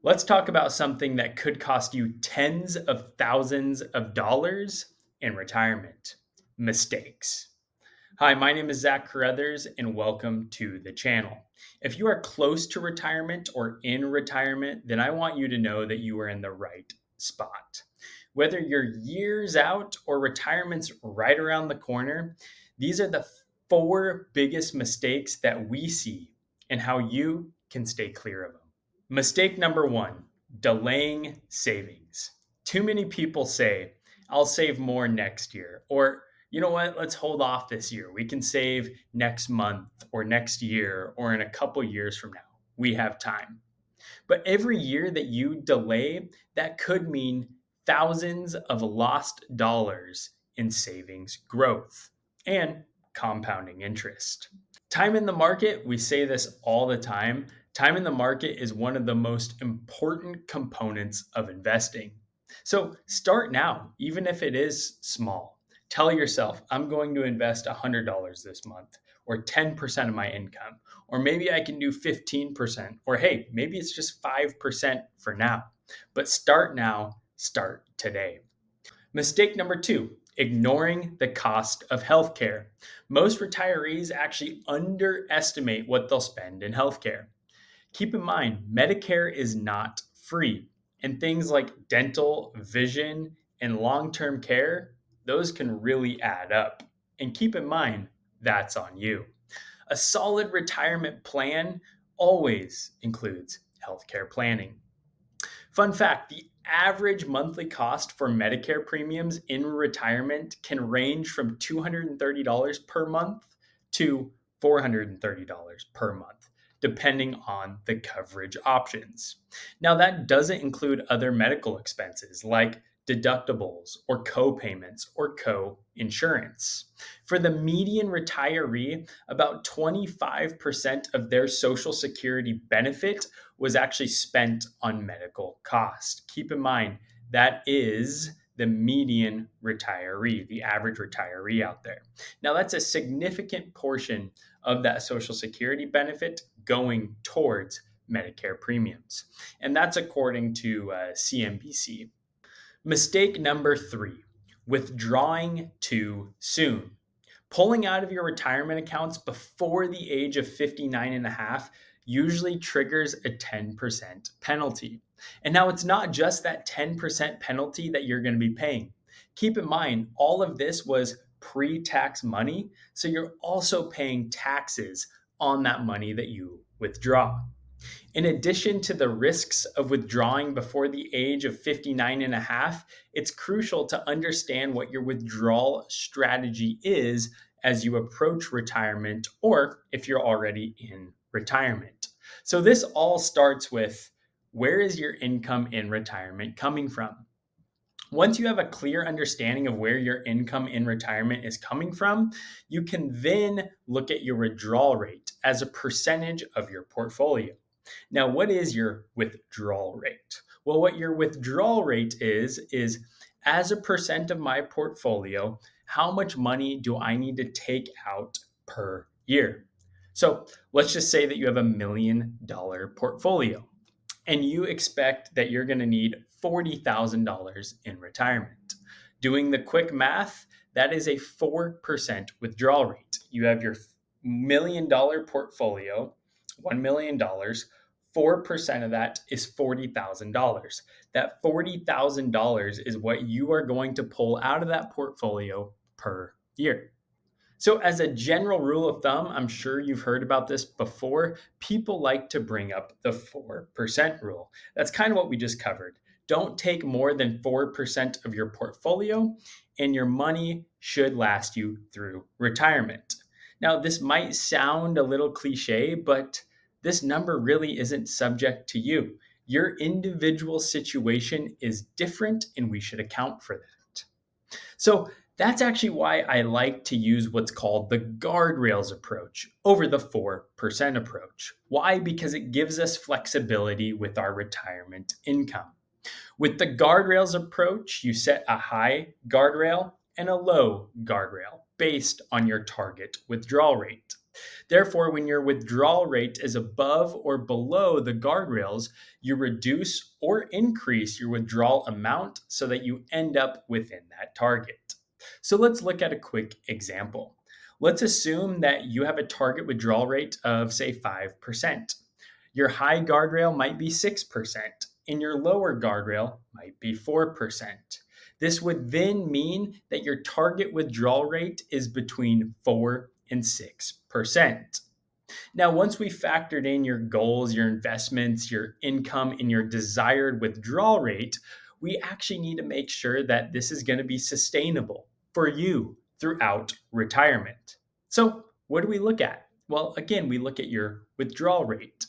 Let's talk about something that could cost you tens of thousands of dollars in retirement: mistakes. Hi, my name is Zach Carruthers, and welcome to the channel. If you are close to retirement or in retirement, then I want you to know that you are in the right spot. Whether you're years out or retirement's right around the corner, these are the four biggest mistakes that we see and how you can stay clear of them. Mistake number one: delaying savings. Too many people say, I'll save more next year. Or, you know what, let's hold off this year. We can save next month or next year or in a couple years from now. We have time. But every year that you delay, that could mean thousands of lost dollars in savings growth and compounding interest. Time in the market, we say this all the time. Time in the market is one of the most important components of investing. So start now, even if it is small. Tell yourself, I'm going to invest $100 this month, or 10% of my income, or maybe I can do 15%, or hey, maybe it's just 5% for now. But start now, start today. Mistake number two: ignoring the cost of healthcare. Most retirees actually underestimate what they'll spend in healthcare. Keep in mind, Medicare is not free, and things like dental, vision, and long term care, those can really add up. And keep in mind, that's on you. A solid retirement plan always includes healthcare planning. Fun fact: the average monthly cost for Medicare premiums in retirement can range from $230 per month to $430 per month, depending on the coverage options. Now, that doesn't include other medical expenses like deductibles or co-payments or co-insurance. For the median retiree, about 25% of their Social Security benefit was actually spent on medical cost. Keep in mind, that is the median retiree, the average retiree out there. Now, that's a significant portion of that Social Security benefit going towards Medicare premiums. And that's according to CNBC. Mistake number three: withdrawing too soon. Pulling out of your retirement accounts before the age of 59 and a half usually triggers a 10% penalty. And now it's not just that 10% penalty that you're going to be paying. Keep in mind, all of this was pre tax money. So you're also paying taxes on that money that you withdraw. In addition to the risks of withdrawing before the age of 59 and a half, it's crucial to understand what your withdrawal strategy is as you approach retirement or if you're already in retirement. So, this all starts with: where is your income in retirement coming from? Once you have a clear understanding of where your income in retirement is coming from, you can then look at your withdrawal rate as a percentage of your portfolio. Now, what is your withdrawal rate? Well, what your withdrawal rate is as a percent of my portfolio, how much money do I need to take out per year? So let's just say that you have $1 million portfolio and you expect that you're going to need $40,000 in retirement. Doing the quick math, that is a 4% withdrawal rate. You have your $1 million portfolio, $1 million. 4% of that is $40,000. That $40,000 is what you are going to pull out of that portfolio per year. So, as a general rule of thumb, I'm sure you've heard about this before. People like to bring up the 4% rule. That's kind of what we just covered. Don't take more than 4% of your portfolio, and your money should last you through retirement. Now, this might sound a little cliche, but this number really isn't subject to you. Your individual situation is different, and we should account for that. So, that's actually why I like to use what's called the guardrails approach over the 4% approach. Why? Because it gives us flexibility with our retirement income. With the guardrails approach, you set a high guardrail and a low guardrail based on your target withdrawal rate. Therefore, when your withdrawal rate is above or below the guardrails, you reduce or increase your withdrawal amount so that you end up within that target. So let's look at a quick example. Let's assume that you have a target withdrawal rate of, say, 5%. Your high guardrail might be 6%, and your lower guardrail might be 4%. This would then mean that your target withdrawal rate is between 4 and 6%. Now, once we factored in your goals, your investments, your income, and your desired withdrawal rate, we actually need to make sure that this is going to be sustainable for you throughout retirement. So, what do we look at? Well, again, we look at your withdrawal rate.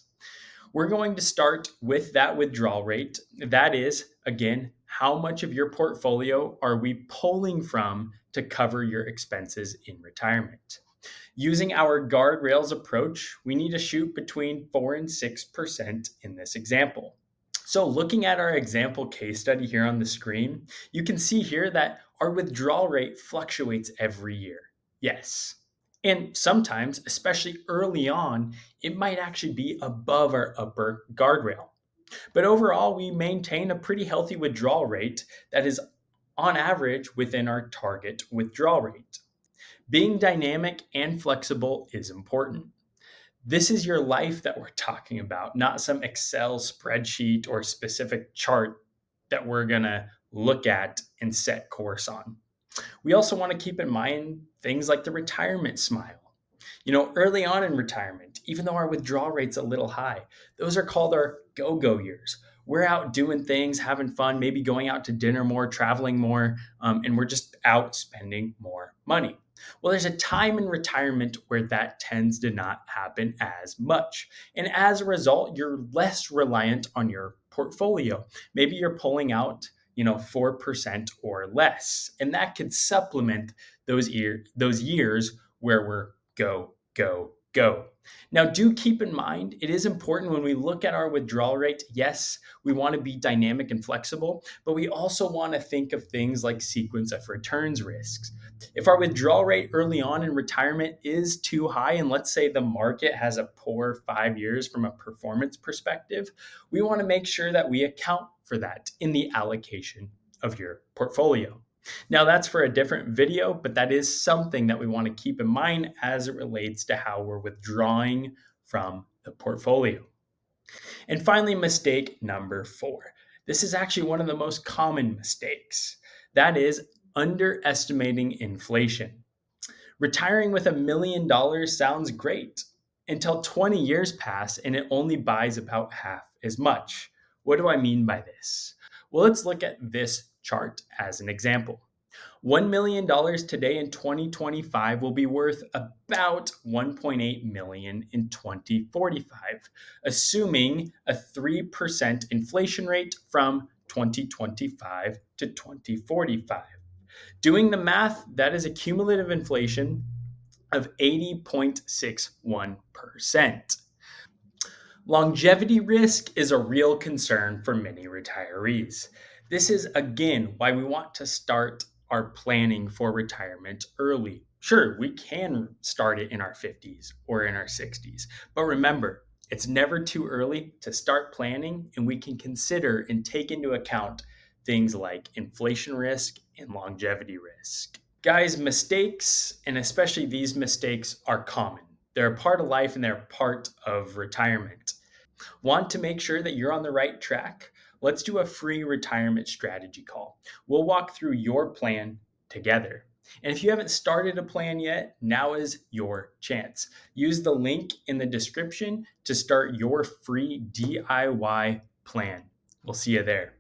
We're going to start with that withdrawal rate. That is, again, how much of your portfolio are we pulling from to cover your expenses in retirement? Using our guardrails approach, we need to shoot between 4 and 6% in this example. So, looking at our example case study here on the screen, you can see here that our withdrawal rate fluctuates every year. Yes. And sometimes, especially early on, it might actually be above our upper guardrail. But overall, we maintain a pretty healthy withdrawal rate that is on average within our target withdrawal rate. Being dynamic and flexible is important. This is your life that we're talking about, not some Excel spreadsheet or specific chart that we're going to look at and set course on. We also want to keep in mind things like the retirement smile. Early on in retirement, even though our withdrawal rate's a little high, those are called our go-go years. We're out doing things, having fun, maybe going out to dinner more, traveling more, and we're just out spending more money. Well, there's a time in retirement where that tends to not happen as much. And as a result, you're less reliant on your portfolio. Maybe you're pulling out 4% or less. And that could supplement those years where we're go, go, go. Now, do keep in mind, it is important when we look at our withdrawal rate. Yes, we want to be dynamic and flexible, but we also want to think of things like sequence of returns risks. If our withdrawal rate early on in retirement is too high, and let's say the market has a poor 5 years from a performance perspective, we want to make sure that we account for that in the allocation of your portfolio. Now, that's for a different video, but that is something that we want to keep in mind as it relates to how we're withdrawing from the portfolio. And finally, mistake number 4. This is actually one of the most common mistakes. That is underestimating inflation. Retiring with $1 million sounds great until 20 years pass and it only buys about half as much. What do I mean by this? Well, let's look at this chart as an example. $1 million today in 2025 will be worth about $1.8 million in 2045, assuming a 3% inflation rate from 2025 to 2045. Doing the math, that is a cumulative inflation of 80.61%. Longevity risk is a real concern for many retirees. This is, again, why we want to start our planning for retirement early. Sure, we can start it in our 50s or in our 60s, but remember, it's never too early to start planning, and we can consider and take into account things like inflation risk and longevity risk. Guys, mistakes, and especially these mistakes, are common. They're a part of life and they're a part of retirement. Want to make sure that you're on the right track? Let's do a free retirement strategy call. We'll walk through your plan together. And if you haven't started a plan yet, now is your chance. Use the link in the description to start your free DIY plan. We'll see you there.